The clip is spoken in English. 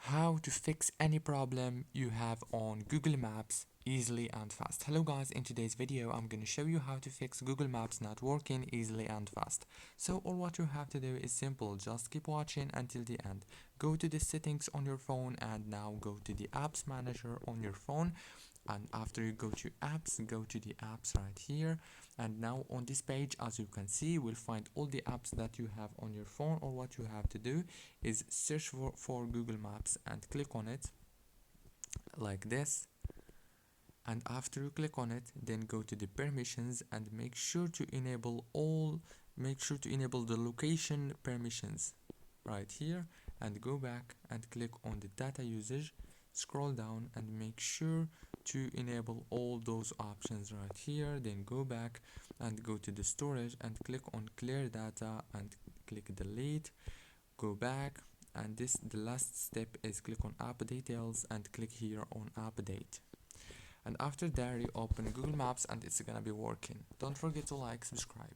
how to fix any problem you have on Google Maps easily and fast. Hello guys, in today's video I'm going to show you how to fix Google Maps not working easily and fast. So all what you have to do is simple, just keep watching until the end. Go to the settings on your phone and now go to the apps manager on your phone, and after you go to apps, go to the apps right here, and now on this page, as you can see, we'll find all the apps that you have on your phone. Or what you have to do is search for Google Maps and click on it like this, and after you click on it, then go to the permissions and make sure to enable the location permissions right here, and go back and click on the data usage, scroll down and make sure to enable all those options right here, then go back and go to the storage and click on clear data and click delete, go back, and the last step is click on app details and click here on update. And after that, you open Google Maps and it's gonna be working. Don't forget to like, subscribe.